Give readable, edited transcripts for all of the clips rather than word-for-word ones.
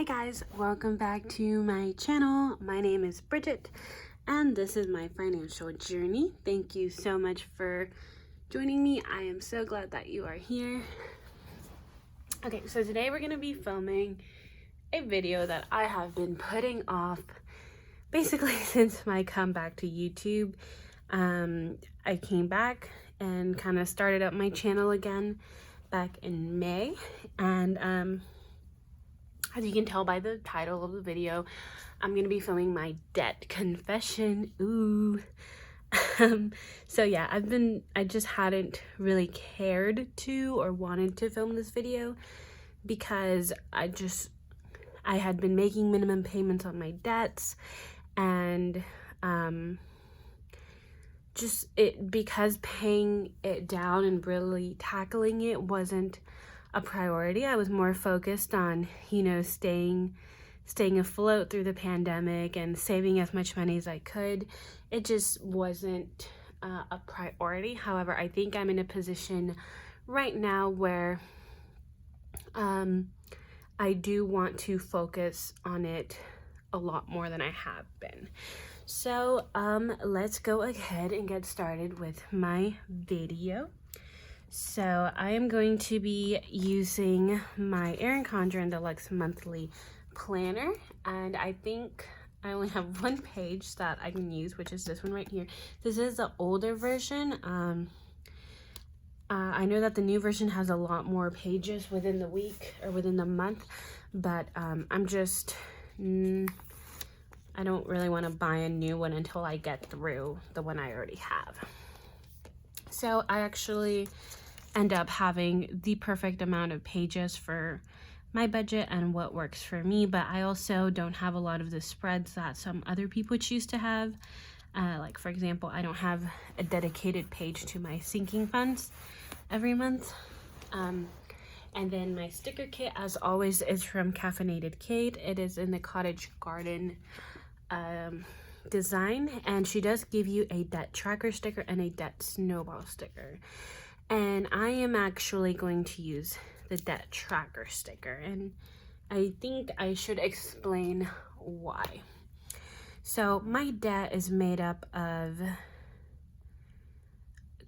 Hi guys, welcome back to my channel. My name is Bridget and this is my financial journey. Thank you so much for joining me. I am so glad that you are here. Okay, so today we're going to be filming a video that I have been putting off basically since my comeback to YouTube. I came back and kind of started up my channel again back in May, and as you can tell by the title of the video, I'm going to be filming my debt confession. Ooh. So yeah, I just hadn't really cared to or wanted to film this video because I had been making minimum payments on my debts, and because paying it down and really tackling it wasn't a priority. I was more focused on, staying afloat through the pandemic and saving as much money as I could. It just wasn't a priority. However, I think I'm in a position right now where I do want to focus on it a lot more than I have been. So let's go ahead and get started with my video. So I am going to be using my Erin Condren Deluxe Monthly Planner, and I think I only have one page that I can use, which is this one right here. This is the older version. I know that the new version has a lot more pages within the week or within the month, but I don't really want to buy a new one until I get through the one I already have. So I actually end up having the perfect amount of pages for my budget and what works for me, but I also don't have a lot of the spreads that some other people choose to have. Like for example, I don't have a dedicated page to my sinking funds every month. And then my sticker kit, as always, is from Caffeinated Kate. It is in the Cottage Garden design, and she does give you a debt tracker sticker and a debt snowball sticker. And I am actually going to use the debt tracker sticker, and I think I should explain why. So my debt is made up of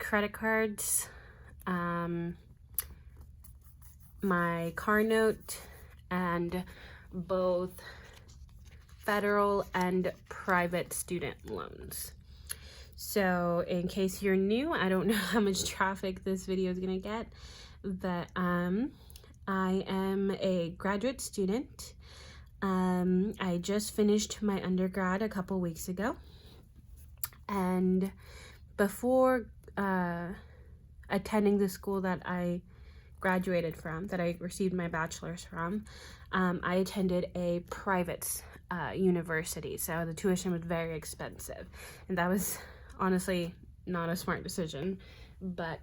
credit cards, my car note, and both federal and private student loans. So in case you're new, I don't know how much traffic this video is gonna get, but I am a graduate student. I just finished my undergrad a couple weeks ago, and before attending the school that I graduated from, that I received my bachelor's from, I attended a private university, so the tuition was very expensive, and that was honestly not a smart decision. But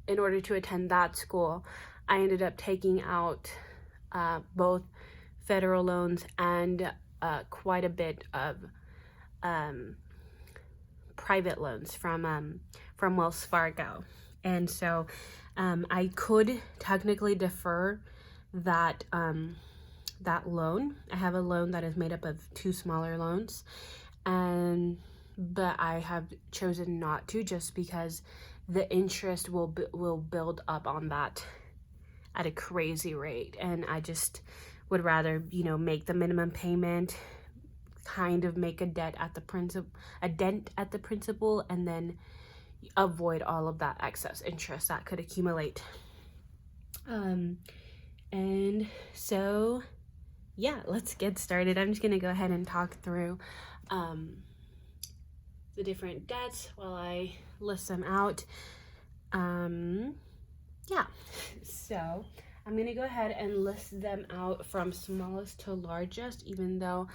in order to attend that school, I ended up taking out both federal loans and quite a bit of private loans from Wells Fargo. And so I could technically defer that that loan. I have a loan that is made up of two smaller loans, but I have chosen not to, just because the interest will build up on that at a crazy rate, and I just would rather make the minimum payment, kind of make a dent at the principal, and then avoid all of that excess interest that could accumulate. And so yeah, let's get started. I'm just gonna go ahead and talk through the different debts while I list them out. Yeah, so I'm gonna go ahead and list them out from smallest to largest, even though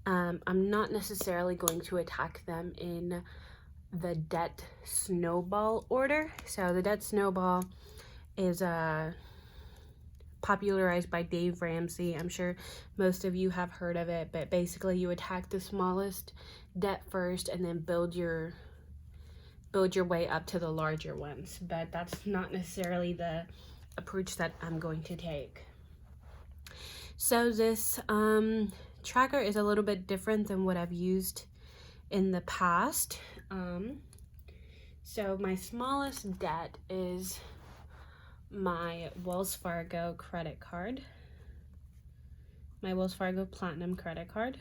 I'm not necessarily going to attack them in the debt snowball order. So the debt snowball is popularized by Dave Ramsey. I'm sure most of you have heard of it, but basically you attack the smallest debt first and then build your way up to the larger ones. But that's not necessarily the approach that I'm going to take. So this tracker is a little bit different than what I've used in the past. So my smallest debt is my Wells Fargo credit card, my Wells Fargo Platinum credit card.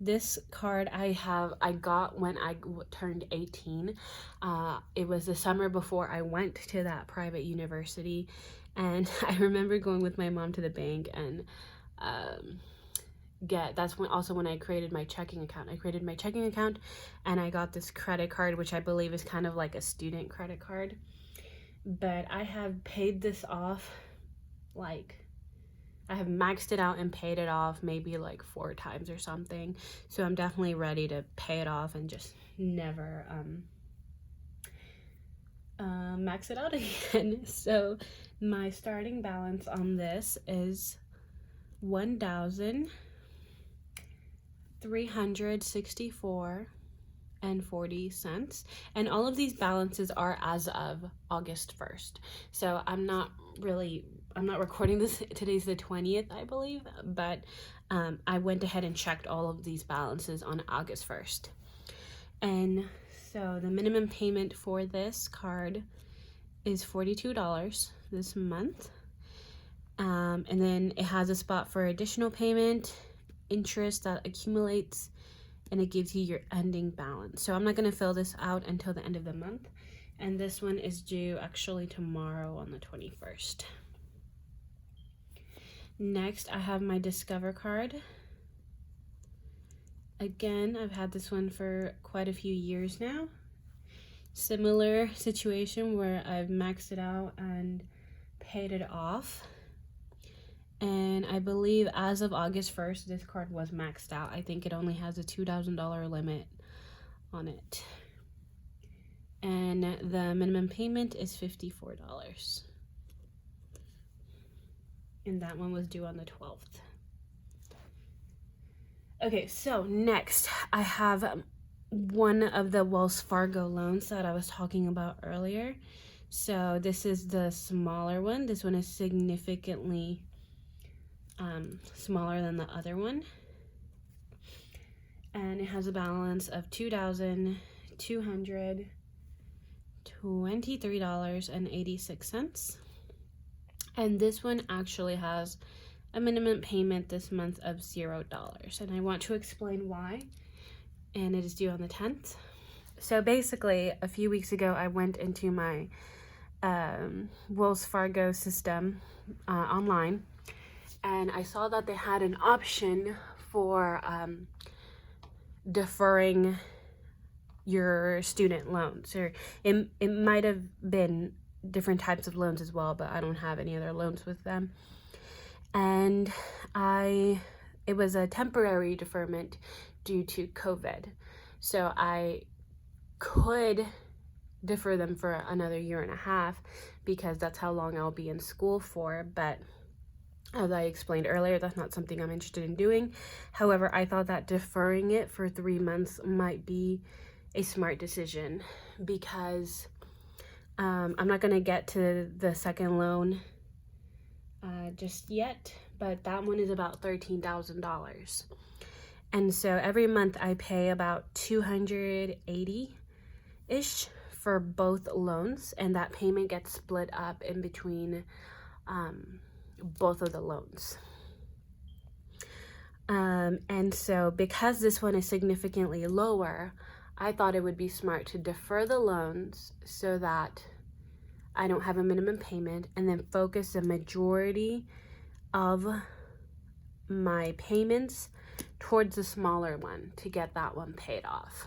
This card I got when I turned 18. It was the summer before I went to that private university, and I remember going with my mom to the bank and that's when I created my checking account. I created my checking account and I got this credit card, which I believe is kind of like a student credit card. But I have paid this off, like I have maxed it out and paid it off maybe like 4 times or something. So I'm definitely ready to pay it off and just never max it out again. So my starting balance on this is $1,364.40, and all of these balances are as of August 1st. So I'm not recording this, today's the 20th, I believe, but I went ahead and checked all of these balances on August 1st. And so the minimum payment for this card is $42 this month. And then it has a spot for additional payment, interest that accumulates, and it gives you your ending balance. So I'm not going to fill this out until the end of the month. And this one is due actually tomorrow on the 21st. Next, I have my Discover card. Again, I've had this one for quite a few years now. Similar situation where I've maxed it out and paid it off. And I believe as of August 1st, this card was maxed out. I think it only has a $2,000 limit on it. And the minimum payment is $54. And that one was due on the 12th. Okay, so next I have one of the Wells Fargo loans that I was talking about earlier. So this is the smaller one. This one is significantly smaller than the other one, and it has a balance of $2,223.86, and this one actually has a minimum payment this month of $0, and I want to explain why. And it is due on the 10th. So basically, a few weeks ago I went into my Wells Fargo system online, and I saw that they had an option for deferring your student loans, or it might have been different types of loans as well, but I don't have any other loans with them. And it was a temporary deferment due to COVID, so I could defer them for another 1.5 years because that's how long I'll be in school for. But as I explained earlier, that's not something I'm interested in doing. However, I thought that deferring it for 3 months might be a smart decision, because I'm not going to get to the second loan just yet, but that one is about $13,000. And so every month I pay about $280-ish for both loans, and that payment gets split up in between both of the loans. And so because this one is significantly lower, I thought it would be smart to defer the loans so that I don't have a minimum payment, and then focus the majority of my payments towards the smaller one to get that one paid off.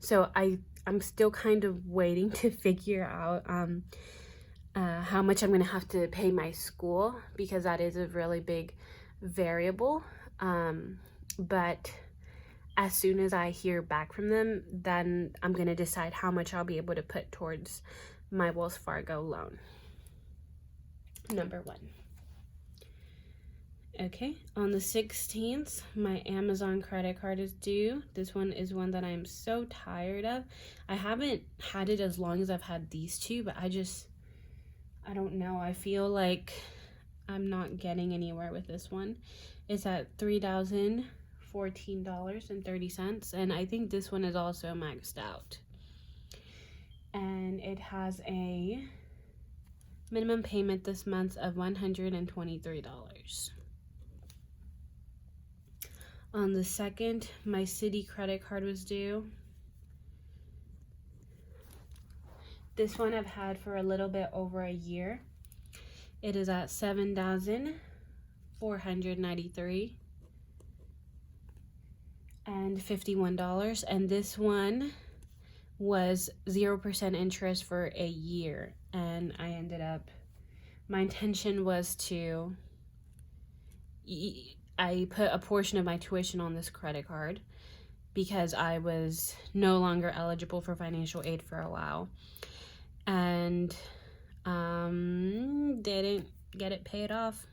So I'm still kind of waiting to figure out how much I'm going to have to pay my school, because that is a really big variable. But as soon as I hear back from them, then I'm going to decide how much I'll be able to put towards my Wells Fargo loan. Number 1. Okay, on the 16th, my Amazon credit card is due. This one is one that I'm so tired of. I haven't had it as long as I've had these two, but I don't know. I feel like I'm not getting anywhere with this one. It's at $3,014.30, and I think this one is also maxed out. And it has a minimum payment this month of $123. On the 2nd, my city credit card was due. This one I've had for a little bit over a year. It is at $7,493.51, and this one was 0% interest for a year, and I ended up, my intention was to, I put a portion of my tuition on this credit card because I was no longer eligible for financial aid for a while, and didn't get it paid off.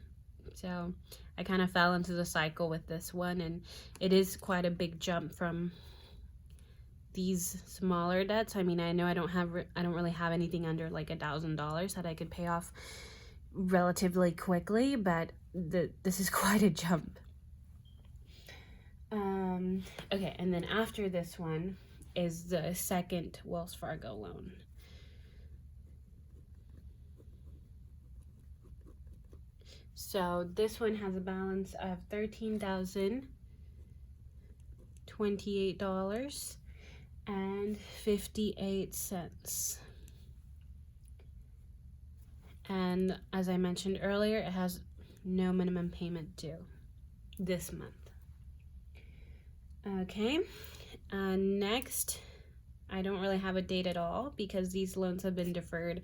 So I kind of fell into the cycle with this one, and it is quite a big jump from these smaller debts. I mean, I know I don't really have anything under like $1,000 that I could pay off relatively quickly, but this is quite a jump. Okay, and then after this one is the second Wells Fargo loan. So this one has a balance of $13,028.58. And as I mentioned earlier, it has no minimum payment due this month. Okay, next, I don't really have a date at all because these loans have been deferred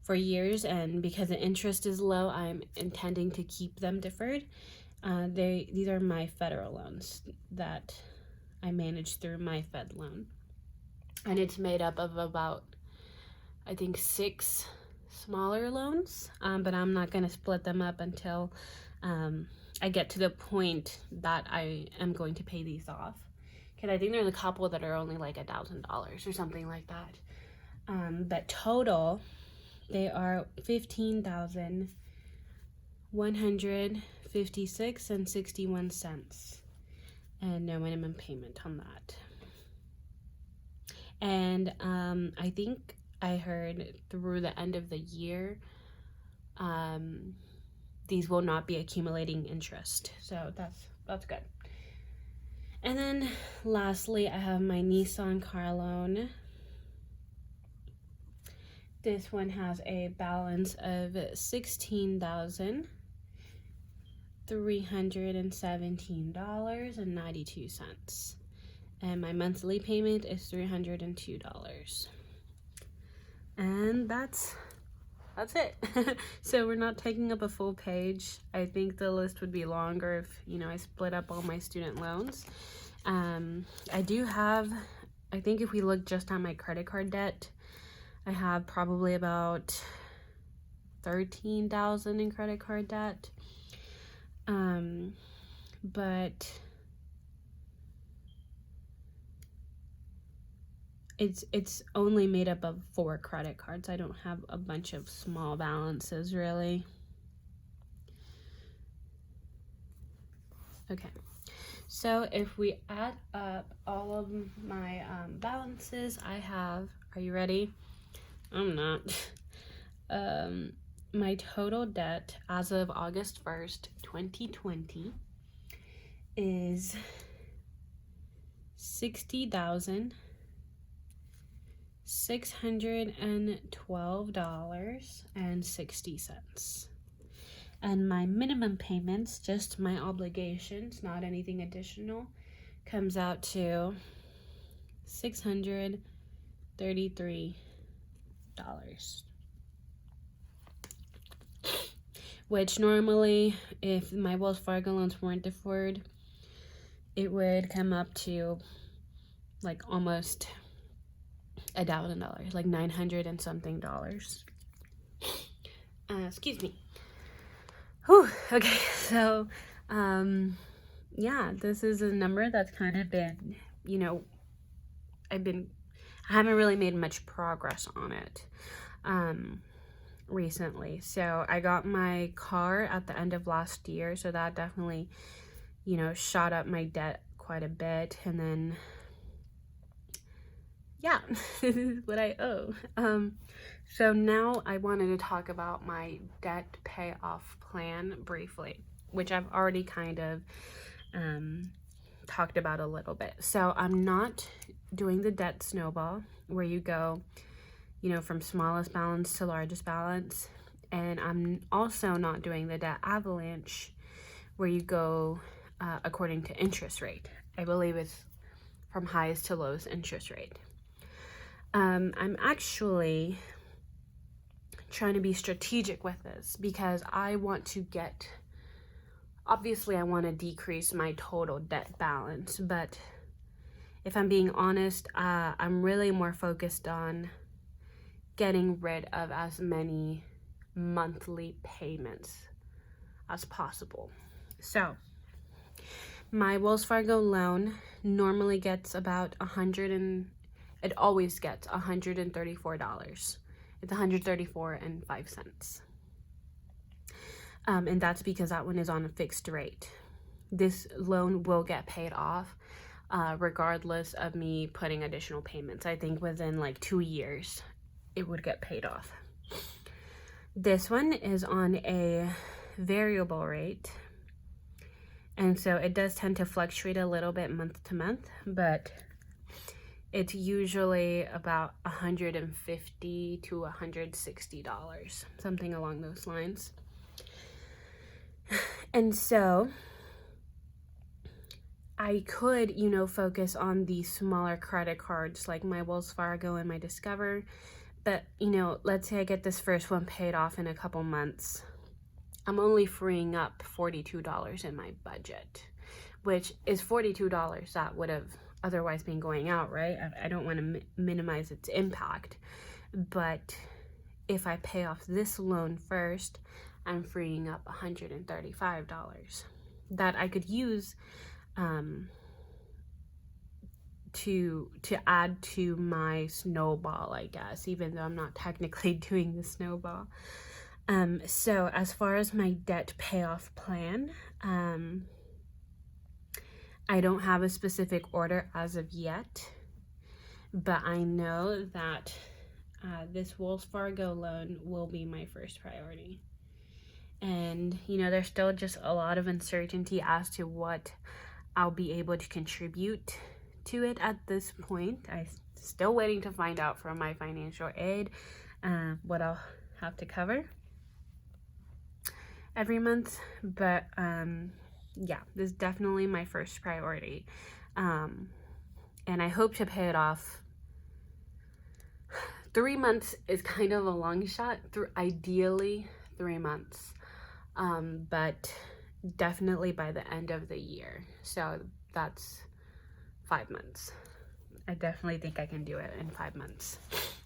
for years, and because the interest is low, I'm intending to keep them deferred. These are my federal loans that I manage through my Fed loan, and it's made up of about, I think, 6 smaller loans, but I'm not going to split them up until I get to the point that I am going to pay these off, because I think there's a couple that are only like $1,000 or something like that, but total they are $15,156.61, and no minimum payment on that. And I think I heard through the end of the year, these will not be accumulating interest, so that's good. And then lastly, I have my Nissan car loan. This one has a balance of $16,317.92, and my monthly payment is $302. And that's it. So we're not taking up a full page. I think the list would be longer if, I split up all my student loans. I do have, I think if we look just on my credit card debt, I have probably about $13,000 in credit card debt. But it's only made up of 4 credit cards. I don't have a bunch of small balances, really. Okay, so if we add up all of my balances, I have, are you ready? I'm not. My total debt as of August 1st, 2020 is $60,612.60. And my minimum payments, just my obligations, not anything additional, comes out to $633. Which normally, if my Wells Fargo loans weren't deferred, it would come up to like almost $1,000, like $900 and something. Excuse me. Whew, okay, so yeah, this is a number that's kind of been, I haven't really made much progress on it. recently. So I got my car at the end of last year, so that definitely, you know, shot up my debt quite a bit. And then yeah, this is what I owe. So now I wanted to talk about my debt payoff plan briefly, which I've already kind of talked about a little bit. So I'm not doing the debt snowball where you go, you know, from smallest balance to largest balance. And I'm also not doing the debt avalanche where you go according to interest rate. I believe it's from highest to lowest interest rate. I'm actually trying to be strategic with this because I want to get, obviously I want to decrease my total debt balance, but if I'm being honest, I'm really more focused on getting rid of as many monthly payments as possible. So my Wells Fargo loan normally gets about it always gets $134. It's $134.05. And that's because that one is on a fixed rate. This loan will get paid off regardless of me putting additional payments. I think within like 2 years, it would get paid off. This one is on a variable rate. And so it does tend to fluctuate a little bit month to month, but it's usually about $150 to $160, something along those lines. And so I could, you know, focus on the smaller credit cards like my Wells Fargo and my Discover. But, you know, let's say I get this first one paid off in a couple months. I'm only freeing up $42 in my budget, which is $42 that would have otherwise been going out, right? I don't want to minimize its impact, but if I pay off this loan first, I'm freeing up $135 that I could use to add to my snowball, I guess, even though I'm not technically doing the snowball. So as far as my debt payoff plan, I don't have a specific order as of yet, but I know that this Wells Fargo loan will be my first priority. And, you know, there's still just a lot of uncertainty as to what I'll be able to contribute to it at this point. I'm still waiting to find out from my financial aid what I'll have to cover every month, but yeah, this is definitely my first priority, and I hope to pay it off. 3 months is kind of a long shot, ideally 3 months, but definitely by the end of the year, so that's 5 months. I definitely think I can do it in 5 months.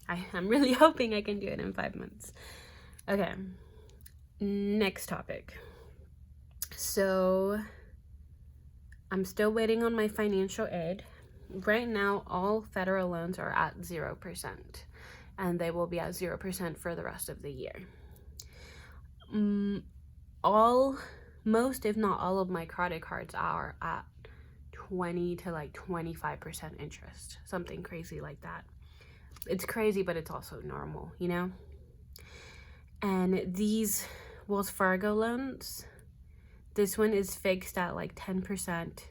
I'm really hoping I can do it in 5 months. Okay, next topic. So I'm still waiting on my financial aid. Right now, all federal loans are at 0%, and they will be at 0% for the rest of the year. Most, if not all, of my credit cards are at 20 to like 25% interest, something crazy like that. It's crazy, but it's also normal, you know? And these Wells Fargo loans, this one is fixed at like 10%.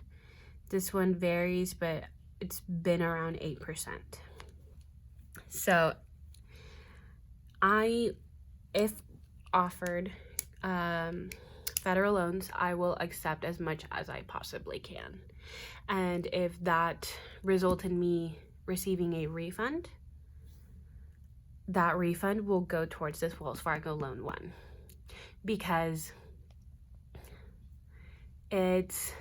This one varies, but it's been around 8%. So if offered federal loans, I will accept as much as I possibly can. And if that results in me receiving a refund, that refund will go towards this Wells Fargo loan one, because it's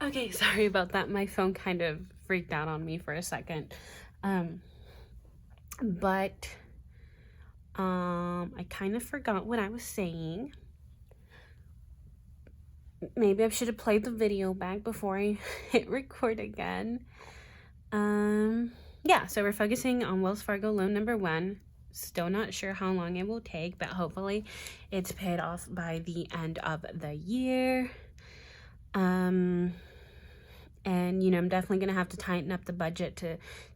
okay, sorry about that. My phone kind of freaked out on me for a second. But I kind of forgot what I was saying. Maybe I should have played the video back before I hit record again. yeah, so we're focusing on Wells Fargo loan number 1. Still not sure how long it will take, but hopefully it's paid off by the end of the year. And you know, I'm definitely gonna have to tighten up the budget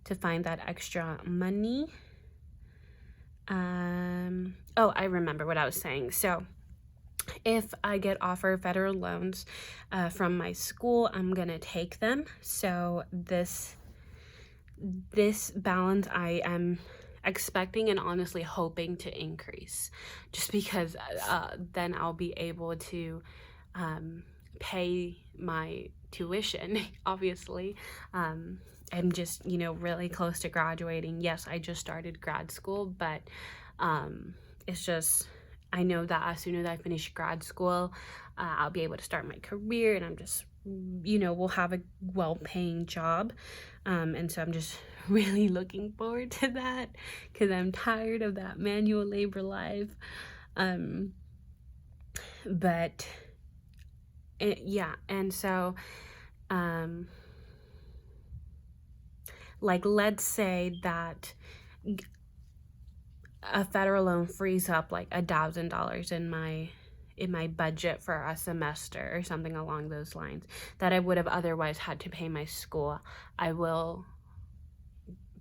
to find that extra money. Oh, I remember what I was saying. So if I get offered federal loans from my school, I'm gonna take them. So this balance I am expecting and honestly hoping to increase, just because then I'll be able to pay my tuition, obviously. I'm just, you know, really close to graduating. Yes, I just started grad school, but it's just, I know that as soon as I finish grad school, I'll be able to start my career, and I'm just, you know, we'll have a well-paying job. And so I'm just really looking forward to that, because I'm tired of that manual labor life. But yeah, and so like, let's say that a federal loan frees up like $1,000 in my budget for a semester or something along those lines that I would have otherwise had to pay my school. I will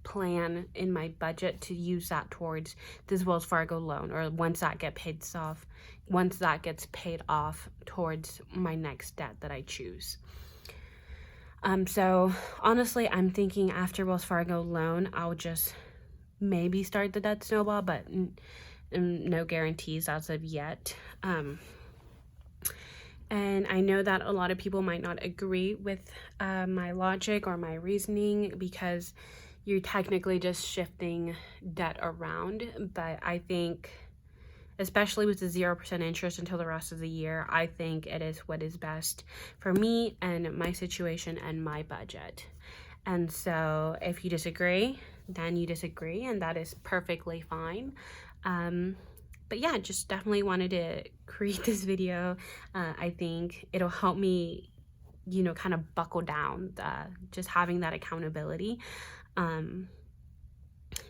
plan in my budget to use that towards this Wells Fargo loan, or once that gets paid off, towards my next debt that I choose. So honestly, I'm thinking after Wells Fargo loan, I'll just maybe start the debt snowball, but no guarantees as of yet. And I know that a lot of people might not agree with my logic or my reasoning, because you're technically just shifting debt around. But I think, especially with the 0% interest until the rest of the year, I think it is what is best for me and my situation and my budget. And so if you disagree, then you disagree, and that is perfectly fine. But yeah, just definitely wanted to create this video. I think it'll help me, you know, kind of buckle down, just having that accountability.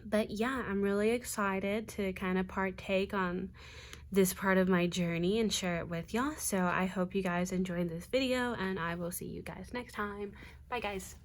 But yeah, I'm really excited to kind of partake on this part of my journey and share it with y'all. So I hope you guys enjoyed this video, and I will see you guys next time. Bye guys.